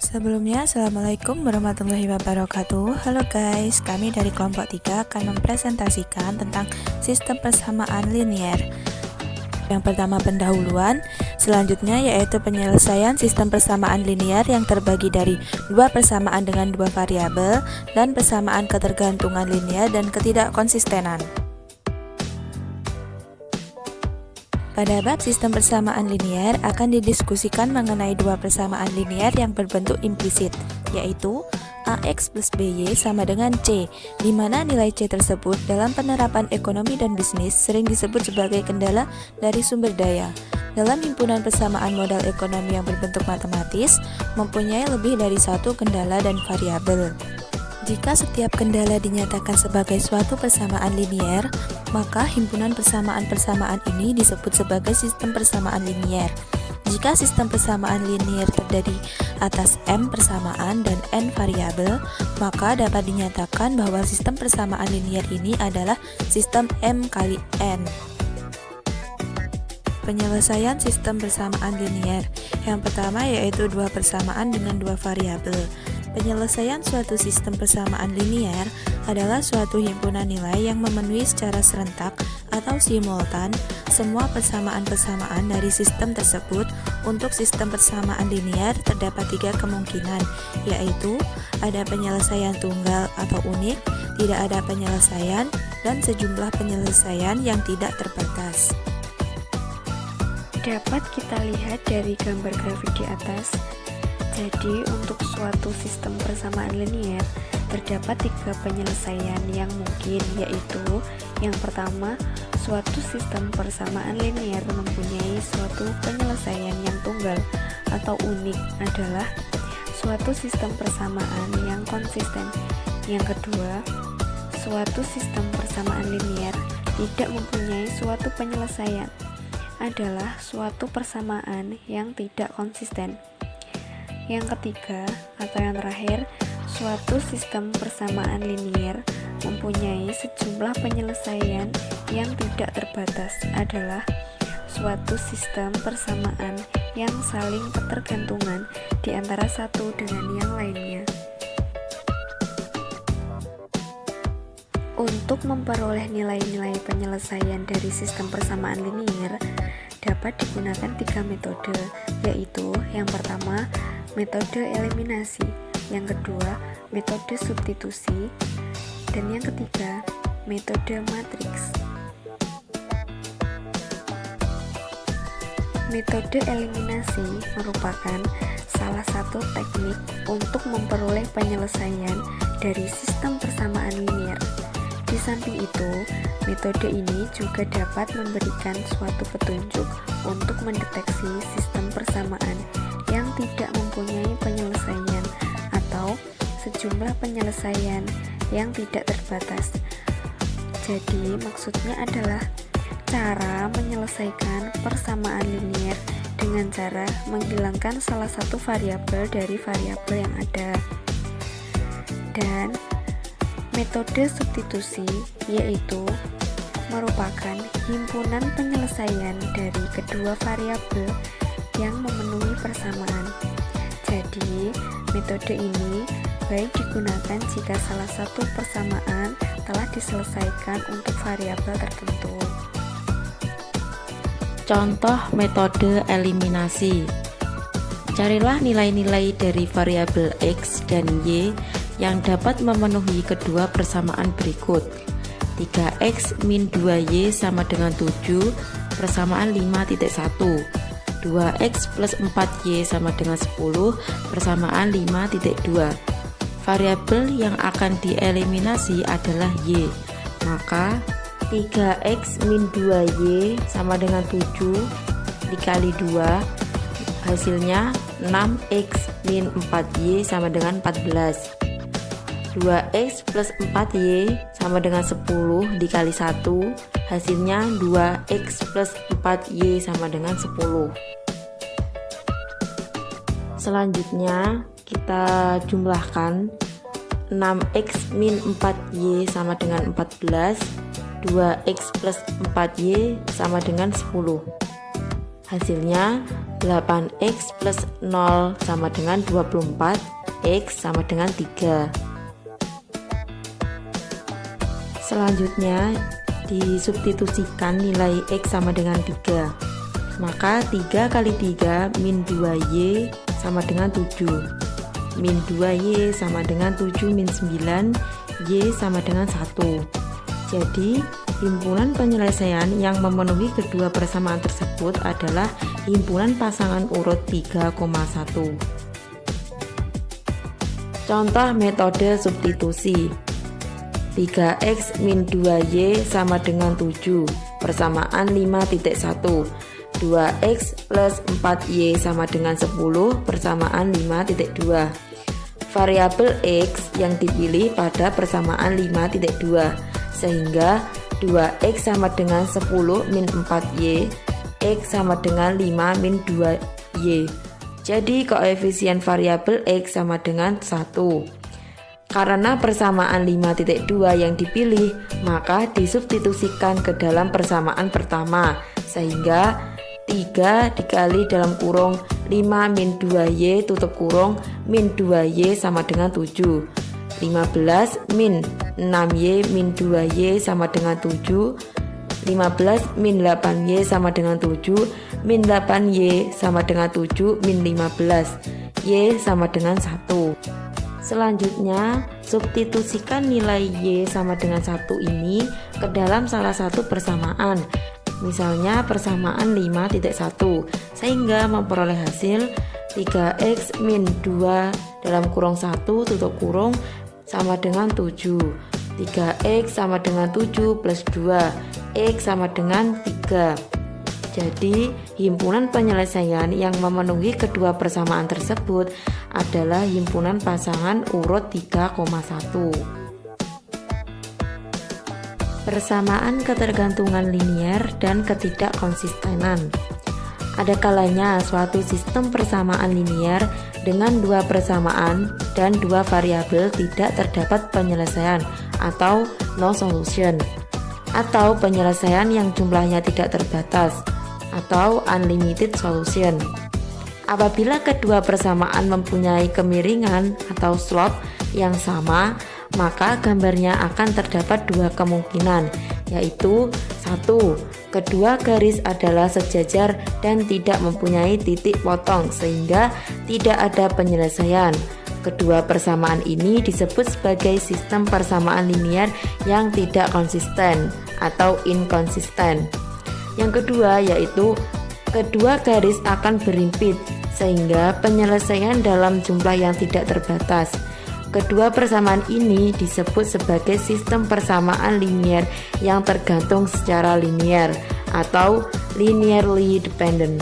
Sebelumnya, Assalamualaikum warahmatullahi wabarakatuh. Halo guys, kami dari kelompok 3 akan mempresentasikan tentang sistem persamaan linier. Yang pertama pendahuluan, selanjutnya yaitu penyelesaian sistem persamaan linier yang terbagi dari dua persamaan dengan dua variabel dan persamaan ketergantungan linier dan ketidakkonsistenan. Pada bab sistem persamaan linier akan didiskusikan mengenai dua persamaan linier yang berbentuk implisit, yaitu AX plus BY sama dengan C, di mana nilai C tersebut dalam penerapan ekonomi dan bisnis sering disebut sebagai kendala dari sumber daya. Dalam himpunan persamaan modal ekonomi yang berbentuk matematis, mempunyai lebih dari satu kendala dan variabel. Jika setiap kendala dinyatakan sebagai suatu persamaan linier, maka himpunan persamaan-persamaan ini disebut sebagai sistem persamaan linier. Jika sistem persamaan linier terdiri atas M persamaan dan N variabel, maka dapat dinyatakan bahwa sistem persamaan linier ini adalah sistem M kali N. Penyelesaian sistem persamaan linier. Yang pertama yaitu dua persamaan dengan dua variabel. Penyelesaian suatu sistem persamaan linier adalah suatu himpunan nilai yang memenuhi secara serentak atau simultan semua persamaan-persamaan dari sistem tersebut. Untuk sistem persamaan linier terdapat tiga kemungkinan, yaitu ada penyelesaian tunggal atau unik, tidak ada penyelesaian, dan sejumlah penyelesaian yang tidak terbatas. Dapat kita lihat dari gambar grafik di atas. Jadi, untuk suatu sistem persamaan linier, terdapat tiga penyelesaian yang mungkin, yaitu yang pertama, suatu sistem persamaan linier mempunyai suatu penyelesaian yang tunggal atau unik adalah suatu sistem persamaan yang konsisten. Yang kedua, suatu sistem persamaan linier tidak mempunyai suatu penyelesaian adalah suatu persamaan yang tidak konsisten. Yang ketiga atau yang terakhir, suatu sistem persamaan linier mempunyai sejumlah penyelesaian yang tidak terbatas adalah suatu sistem persamaan yang saling ketergantungan di antara satu dengan yang lainnya. Untuk memperoleh nilai-nilai penyelesaian dari sistem persamaan linier dapat digunakan tiga metode, yaitu yang pertama metode eliminasi, yang kedua metode substitusi, dan yang ketiga metode matriks. Metode eliminasi merupakan salah satu teknik untuk memperoleh penyelesaian dari sistem persamaan linier. Di samping itu, metode ini juga dapat memberikan suatu petunjuk untuk mendeteksi sistem persamaan yang tidak mempunyai penyelesaian atau sejumlah penyelesaian yang tidak terbatas. Jadi, maksudnya adalah cara menyelesaikan persamaan linier dengan cara menghilangkan salah satu variabel dari variabel yang ada. Dan metode substitusi yaitu merupakan himpunan penyelesaian dari kedua variabel yang memenuhi persamaan. Jadi, metode ini baik digunakan jika salah satu persamaan telah diselesaikan untuk variabel tertentu. Contoh metode eliminasi. Carilah nilai-nilai dari variabel X dan Y yang dapat memenuhi kedua persamaan berikut. 3X min 2Y sama dengan 7, persamaan 5.1. 2X plus 4Y sama dengan 10, persamaan 5.2. Variabel yang akan dieliminasi adalah Y. Maka 3X min 2Y sama dengan 7 dikali 2, hasilnya 6X min 4Y sama dengan 14. 2X plus 4Y sama dengan 10 dikali 1, hasilnya 2X plus 4Y sama dengan 10. Selanjutnya kita jumlahkan 6X min 4Y sama dengan 14, 2X plus 4Y sama dengan 10. Hasilnya 8x plus 0 sama dengan 24, x sama dengan 3. Selanjutnya disubstitusikan nilai x sama dengan 3. Maka 3 kali 3 min 2y sama dengan 7. Min 2y sama dengan 7 min 9, y sama dengan 1. Jadi himpunan penyelesaian yang memenuhi kedua persamaan tersebut adalah himpunan pasangan urut 3,1. Contoh metode substitusi. 3x min 2y sama dengan 7, persamaan 5.1. 2x plus 4y sama dengan 10, persamaan 5.2. Variabel x yang dipilih pada persamaan 5.2, sehingga 2x sama dengan 10 min 4y, x sama dengan 5 min 2y. Jadi koefisien variabel x sama dengan 1. Karena persamaan 5.2 yang dipilih, maka disubstitusikan ke dalam persamaan pertama, sehingga 3 dikali dalam kurung 5 min 2y tutup kurung min 2y sama dengan 7. 15 min 6y min 2y sama dengan 7. 15 min 8y sama dengan 7. Min 8y sama dengan 7 min 15, y sama dengan 1. Selanjutnya, substitusikan nilai y sama dengan 1 ini ke dalam salah satu persamaan. Misalnya persamaan 5.1, sehingga memperoleh hasil 3x min 2 dalam kurung 1 tutup kurung sama dengan 7. 3x sama dengan 7 plus 2, x sama dengan 3. Jadi, himpunan penyelesaian yang memenuhi kedua persamaan tersebut adalah himpunan pasangan urut 3,1. Persamaan ketergantungan linier dan ketidakkonsistenan. Ada kalanya suatu sistem persamaan linier dengan dua persamaan dan dua variabel tidak terdapat penyelesaian atau no solution, atau penyelesaian yang jumlahnya tidak terbatas atau unlimited solution. Apabila kedua persamaan mempunyai kemiringan atau slope yang sama, maka gambarnya akan terdapat dua kemungkinan, yaitu 1. Kedua garis adalah sejajar dan tidak mempunyai titik potong sehingga tidak ada penyelesaian. Kedua persamaan ini disebut sebagai sistem persamaan linier yang tidak konsisten atau inkonsisten. Yang kedua yaitu kedua garis akan berimpit sehingga penyelesaian dalam jumlah yang tidak terbatas. Kedua persamaan ini disebut sebagai sistem persamaan linier yang tergantung secara linier atau linearly dependent.